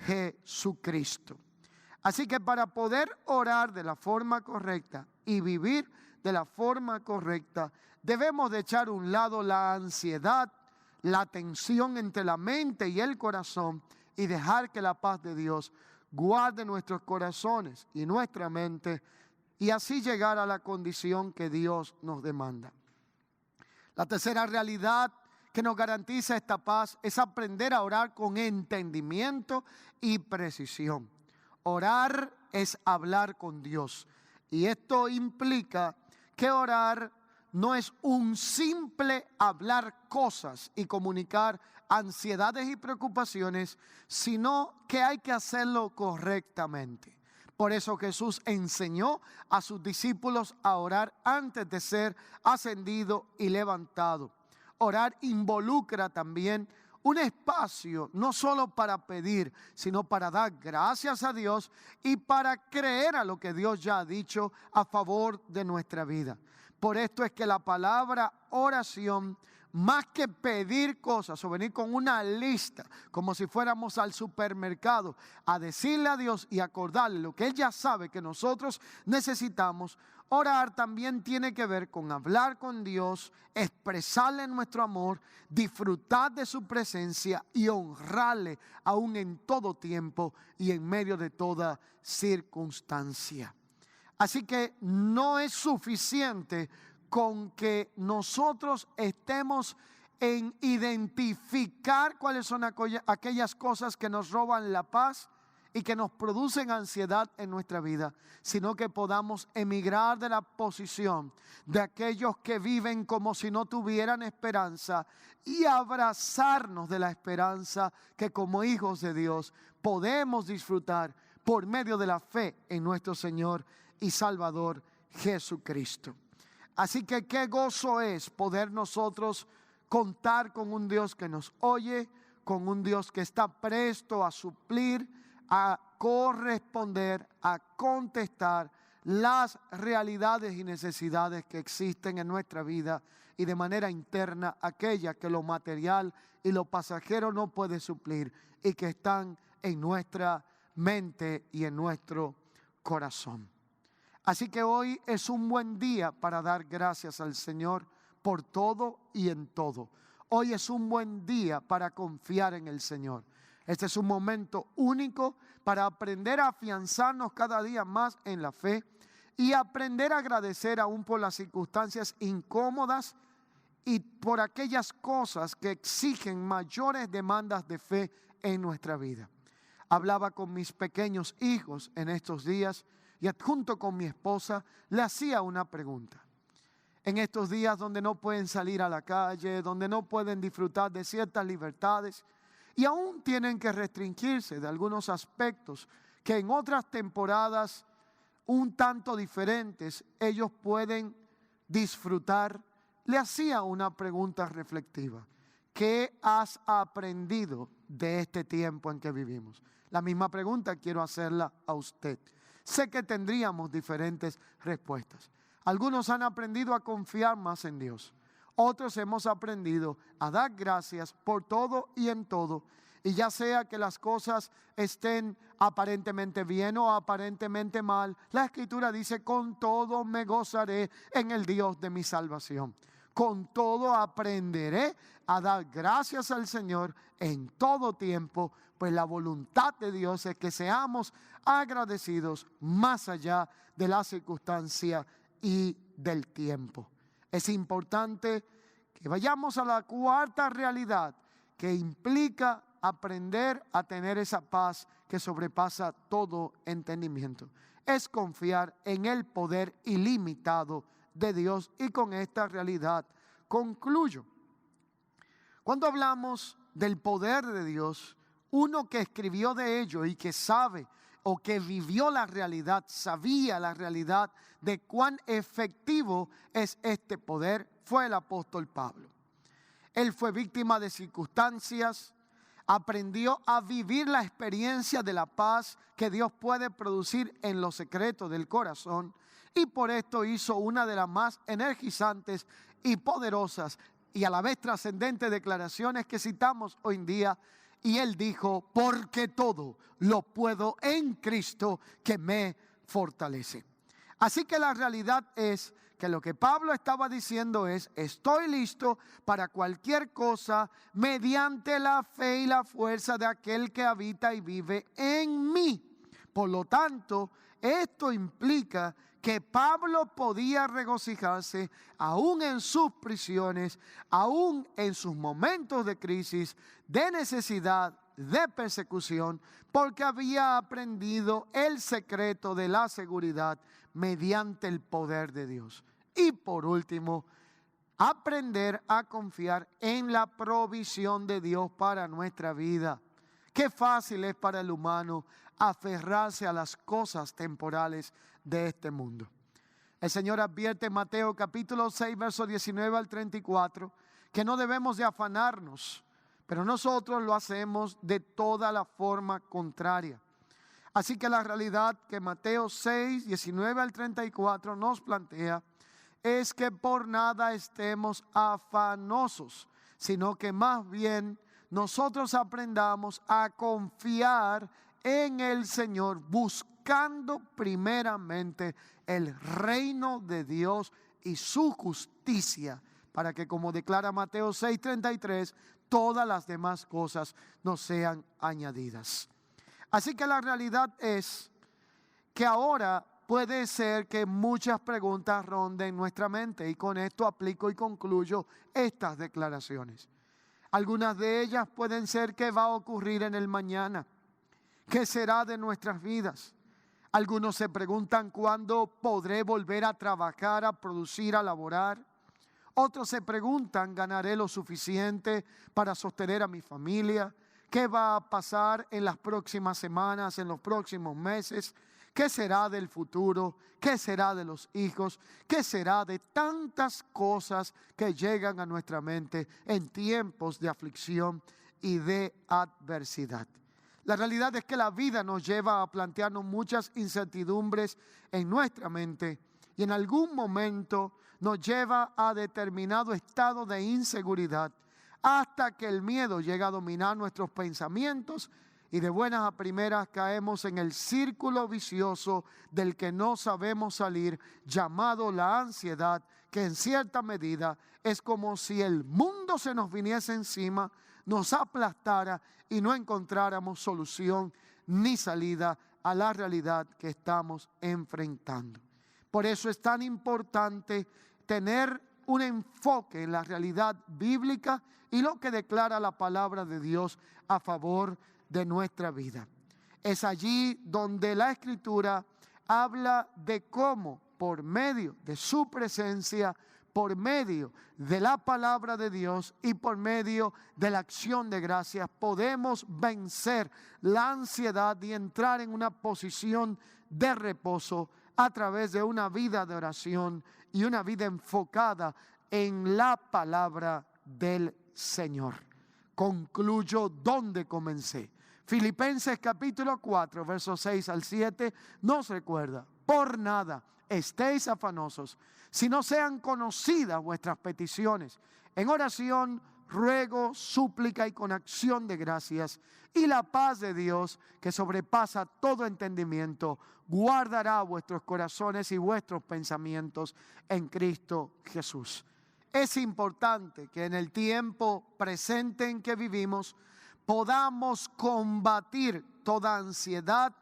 Speaker 1: Jesucristo. Así que para poder orar de la forma correcta y vivir de la forma correcta, debemos de echar a un lado la ansiedad, la tensión entre la mente y el corazón y dejar que la paz de Dios guarde nuestros corazones y nuestra mente y así llegar a la condición que Dios nos demanda. La tercera realidad que nos garantiza esta paz es aprender a orar con entendimiento y precisión. Orar es hablar con Dios y esto implica que orar no es un simple hablar cosas y comunicar ansiedades y preocupaciones, sino que hay que hacerlo correctamente. Por eso Jesús enseñó a sus discípulos a orar antes de ser ascendido y levantado. Orar involucra también un espacio no solo para pedir, sino para dar gracias a Dios y para creer a lo que Dios ya ha dicho a favor de nuestra vida. Por esto es que la palabra oración, más que pedir cosas o venir con una lista, como si fuéramos al supermercado, a decirle a Dios y acordarle lo que Él ya sabe que nosotros necesitamos, Orar también tiene que ver con hablar con Dios, expresarle nuestro amor, disfrutar de su presencia y honrarle aún en todo tiempo y en medio de toda circunstancia. Así que no es suficiente con que nosotros estemos en identificar cuáles son aquellas cosas que nos roban la paz y que nos producen ansiedad en nuestra vida, sino que podamos emigrar de la posición de aquellos que viven como si no tuvieran esperanza y abrazarnos de la esperanza que como hijos de Dios podemos disfrutar por medio de la fe en nuestro Señor y Salvador Jesucristo. Así que qué gozo es poder nosotros contar con un Dios que nos oye, con un Dios que está presto a suplir, a corresponder, a contestar las realidades y necesidades que existen en nuestra vida y de manera interna aquellas que lo material y lo pasajero no puede suplir y que están en nuestra mente y en nuestro corazón. Así que hoy es un buen día para dar gracias al Señor por todo y en todo. Hoy es un buen día para confiar en el Señor. Este es un momento único para aprender a afianzarnos cada día más en la fe y aprender a agradecer aún por las circunstancias incómodas y por aquellas cosas que exigen mayores demandas de fe en nuestra vida. Hablaba con mis pequeños hijos en estos días y junto con mi esposa le hacía una pregunta. En estos días donde no pueden salir a la calle, donde no pueden disfrutar de ciertas libertades y aún tienen que restringirse de algunos aspectos que en otras temporadas un tanto diferentes ellos pueden disfrutar, le hacía una pregunta reflexiva. ¿Qué has aprendido de este tiempo en que vivimos? La misma pregunta quiero hacerla a usted. Sé que tendríamos diferentes respuestas. Algunos han aprendido a confiar más en Dios. Otros hemos aprendido a dar gracias por todo y en todo. Y ya sea que las cosas estén aparentemente bien o aparentemente mal, la Escritura dice: con todo me gozaré en el Dios de mi salvación. Con todo aprenderé a dar gracias al Señor en todo tiempo, pues la voluntad de Dios es que seamos agradecidos más allá de la circunstancia y del tiempo. Es importante que vayamos a la cuarta realidad que implica aprender a tener esa paz que sobrepasa todo entendimiento. Es confiar en el poder ilimitado de Dios, y con esta realidad concluyo. Cuando hablamos del poder de Dios, uno que escribió de ello y que sabe o que vivió la realidad, sabía la realidad de cuán efectivo es este poder, fue el apóstol Pablo. Él fue víctima de circunstancias, aprendió a vivir la experiencia de la paz que Dios puede producir en los secretos del corazón, y por esto hizo una de las más energizantes y poderosas y a la vez trascendentes declaraciones que citamos hoy en día. Y él dijo: porque todo lo puedo en Cristo que me fortalece. Así que la realidad es que lo que Pablo estaba diciendo es: estoy listo para cualquier cosa mediante la fe y la fuerza de aquel que habita y vive en mí. Por lo tanto, esto implica que Pablo podía regocijarse aún en sus prisiones, aún en sus momentos de crisis, de necesidad, de persecución, porque había aprendido el secreto de la seguridad mediante el poder de Dios. Y por último, aprender a confiar en la provisión de Dios para nuestra vida. Qué fácil es para el humano aferrarse a las cosas temporales de este mundo. El Señor advierte en Mateo capítulo 6, versos 19 al 34, que no debemos de afanarnos, pero nosotros lo hacemos de toda la forma contraria. Así que la realidad que Mateo 6, 19 al 34 nos plantea es que por nada estemos afanosos, sino que más bien nosotros aprendamos a confiar en el Señor, buscando buscando primeramente el reino de Dios y su justicia, para que, como declara Mateo 6:33, todas las demás cosas nos sean añadidas. Así que la realidad es que ahora puede ser que muchas preguntas ronden nuestra mente, y con esto aplico y concluyo estas declaraciones. Algunas de ellas pueden ser: ¿qué va a ocurrir en el mañana? ¿Qué será de nuestras vidas? Algunos se preguntan: ¿cuándo podré volver a trabajar, a producir, a laborar? Otros se preguntan: ¿ganaré lo suficiente para sostener a mi familia? ¿Qué va a pasar en las próximas semanas, en los próximos meses? ¿Qué será del futuro? ¿Qué será de los hijos? ¿Qué será de tantas cosas que llegan a nuestra mente en tiempos de aflicción y de adversidad? La realidad es que la vida nos lleva a plantearnos muchas incertidumbres en nuestra mente, y en algún momento nos lleva a determinado estado de inseguridad, hasta que el miedo llega a dominar nuestros pensamientos, y de buenas a primeras caemos en el círculo vicioso del que no sabemos salir, llamado la ansiedad, que en cierta medida es como si el mundo se nos viniese encima, nos aplastara y no encontráramos solución ni salida a la realidad que estamos enfrentando. Por eso es tan importante tener un enfoque en la realidad bíblica y lo que declara la palabra de Dios a favor de nuestra vida. Es allí donde la Escritura habla de cómo, por medio de su presencia, por medio de la palabra de Dios y por medio de la acción de gracias, podemos vencer la ansiedad y entrar en una posición de reposo a través de una vida de oración y una vida enfocada en la palabra del Señor. Concluyo donde comencé. Filipenses capítulo 4, versos 6 al 7 nos recuerda: por nada estéis afanosos, si no sean conocidas vuestras peticiones, en oración, ruego, súplica y con acción de gracias, y la paz de Dios, que sobrepasa todo entendimiento, guardará vuestros corazones y vuestros pensamientos en Cristo Jesús. Es importante que en el tiempo presente en que vivimos podamos combatir toda ansiedad,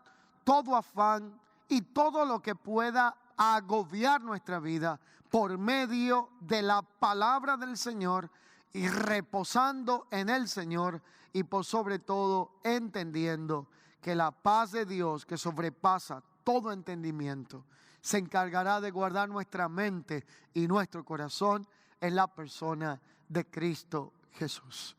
Speaker 1: todo afán y todo lo que pueda agobiar nuestra vida por medio de la palabra del Señor, y reposando en el Señor, y por sobre todo entendiendo que la paz de Dios, que sobrepasa todo entendimiento, se encargará de guardar nuestra mente y nuestro corazón en la persona de Cristo Jesús.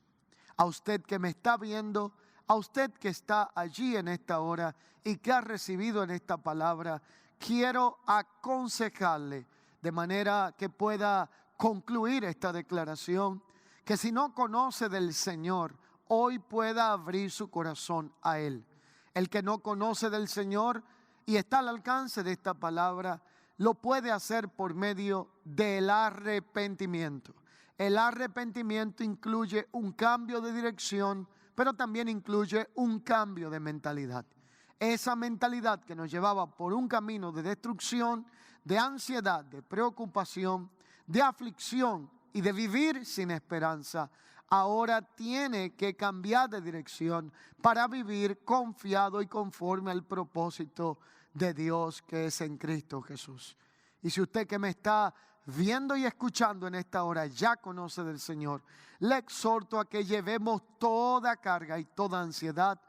Speaker 1: A usted que me está viendo, a usted que está allí en esta hora y que ha recibido en esta palabra, quiero aconsejarle de manera que pueda concluir esta declaración, que si no conoce del Señor, hoy pueda abrir su corazón a Él. El que no conoce del Señor y está al alcance de esta palabra, lo puede hacer por medio del arrepentimiento. El arrepentimiento incluye un cambio de dirección, pero también incluye un cambio de mentalidad. Esa mentalidad que nos llevaba por un camino de destrucción, de ansiedad, de preocupación, de aflicción y de vivir sin esperanza, ahora tiene que cambiar de dirección para vivir confiado y conforme al propósito de Dios que es en Cristo Jesús. Y si usted que me está viendo y escuchando en esta hora ya conoce del Señor, le exhorto a que llevemos toda carga y toda ansiedad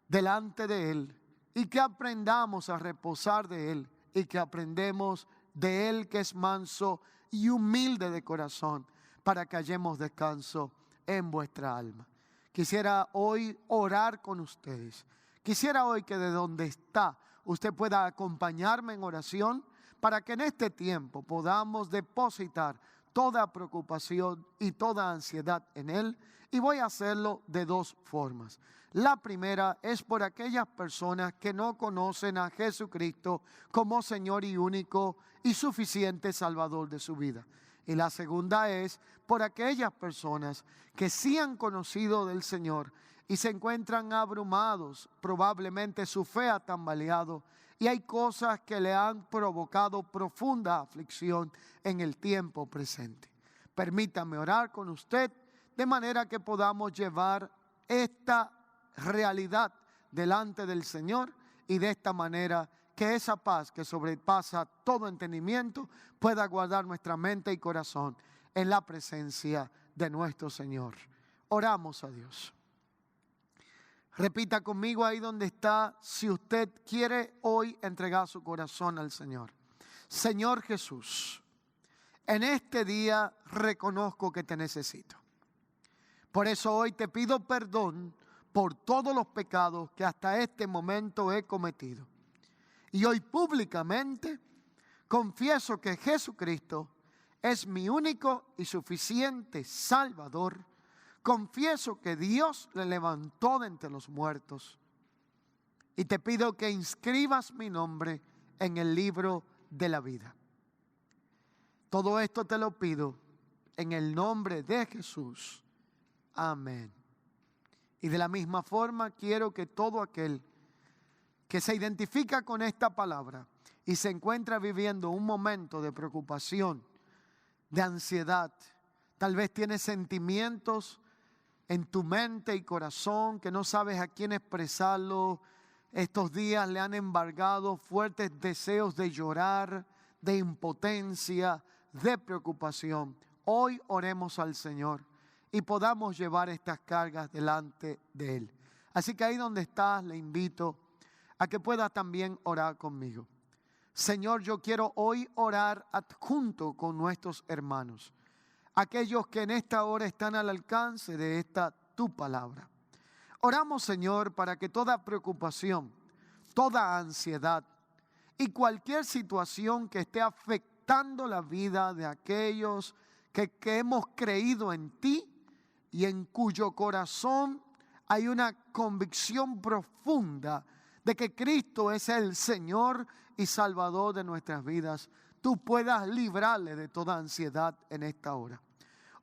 Speaker 1: delante de Él, y que aprendamos a reposar de Él, y que aprendemos de Él, que es manso y humilde de corazón, para que hallemos descanso en vuestra alma. Quisiera hoy orar con ustedes. Quisiera hoy que de donde está usted pueda acompañarme en oración, para que en este tiempo podamos depositar toda preocupación y toda ansiedad en Él. Y voy a hacerlo de dos formas. La primera es por aquellas personas que no conocen a Jesucristo como Señor y único y suficiente Salvador de su vida. Y la segunda es por aquellas personas que sí han conocido del Señor y se encuentran abrumados, probablemente su fe ha tambaleado, y hay cosas que le han provocado profunda aflicción en el tiempo presente. Permítame orar con usted de manera que podamos llevar esta realidad delante del Señor y de esta manera que esa paz que sobrepasa todo entendimiento pueda guardar nuestra mente y corazón en la presencia de nuestro Señor. Oramos a Dios. Repita conmigo ahí donde está, si usted quiere hoy entregar su corazón al Señor. Señor Jesús, en este día reconozco que te necesito. Por eso hoy te pido perdón por todos los pecados que hasta este momento he cometido. Y hoy públicamente confieso que Jesucristo es mi único y suficiente Salvador. Confieso que Dios le levantó de entre los muertos. Y te pido que inscribas mi nombre en el libro de la vida. Todo esto te lo pido en el nombre de Jesús. Amén. Y de la misma forma quiero que todo aquel que se identifica con esta palabra y se encuentra viviendo un momento de preocupación, de ansiedad, tal vez tienes sentimientos en tu mente y corazón que no sabes a quién expresarlo. Estos días le han embargado fuertes deseos de llorar, de impotencia, de preocupación. Hoy oremos al Señor y podamos llevar estas cargas delante de Él. Así que ahí donde estás, le invito a que pueda también orar conmigo. Señor, yo quiero hoy orar junto con nuestros hermanos, aquellos que en esta hora están al alcance de esta tu palabra. Oramos, Señor, para que toda preocupación, toda ansiedad y cualquier situación que esté afectando la vida de aquellos que hemos creído en ti y en cuyo corazón hay una convicción profunda de que Cristo es el Señor y Salvador de nuestras vidas, tú puedas librarle de toda ansiedad en esta hora.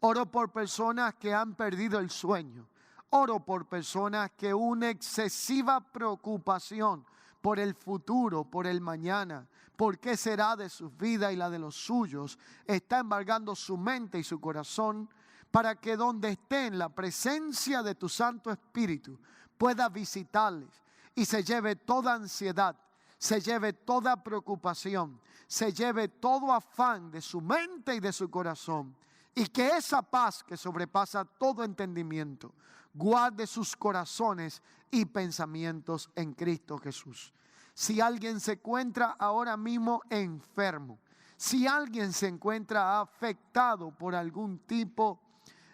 Speaker 1: Oro por personas que han perdido el sueño. Oro por personas que una excesiva preocupación por el futuro, por el mañana, por qué será de sus vidas y la de los suyos, está embargando su mente y su corazón para que donde esté en la presencia de tu Santo Espíritu pueda visitarles y se lleve toda ansiedad, se lleve toda preocupación, se lleve todo afán de su mente y de su corazón. Y que esa paz que sobrepasa todo entendimiento guarde sus corazones y pensamientos en Cristo Jesús. Si alguien se encuentra ahora mismo enfermo, si alguien se encuentra afectado por algún tipo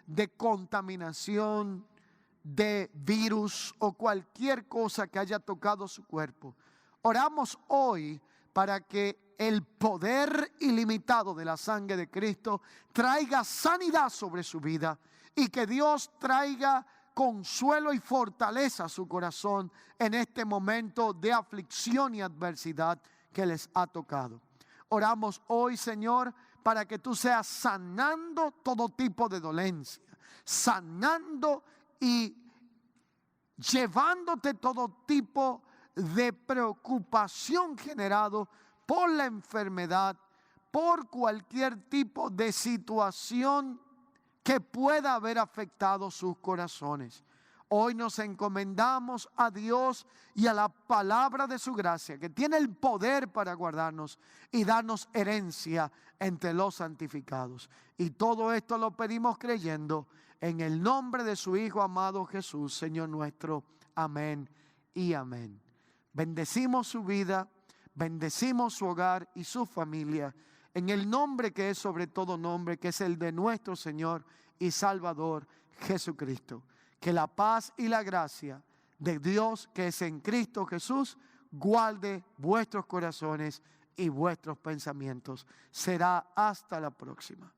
Speaker 1: de contaminación, de virus o cualquier cosa que haya tocado su cuerpo, oramos hoy para que el poder ilimitado de la sangre de Cristo traiga sanidad sobre su vida y que Dios traiga consuelo y fortaleza a su corazón en este momento de aflicción y adversidad que les ha tocado. Oramos hoy, Señor, para que tú seas sanando todo tipo de dolencia, sanando y llevándote todo tipo de preocupación generado por la enfermedad, por cualquier tipo de situación que pueda haber afectado sus corazones. Hoy nos encomendamos a Dios y a la palabra de su gracia, que tiene el poder para guardarnos y darnos herencia entre los santificados. Y todo esto lo pedimos creyendo en el nombre de su Hijo amado Jesús, Señor nuestro. Amén y amén. Bendecimos su vida, bendecimos su hogar y su familia en el nombre que es sobre todo nombre, que es el de nuestro Señor y Salvador Jesucristo. Que la paz y la gracia de Dios que es en Cristo Jesús guarde vuestros corazones y vuestros pensamientos. Será hasta la próxima.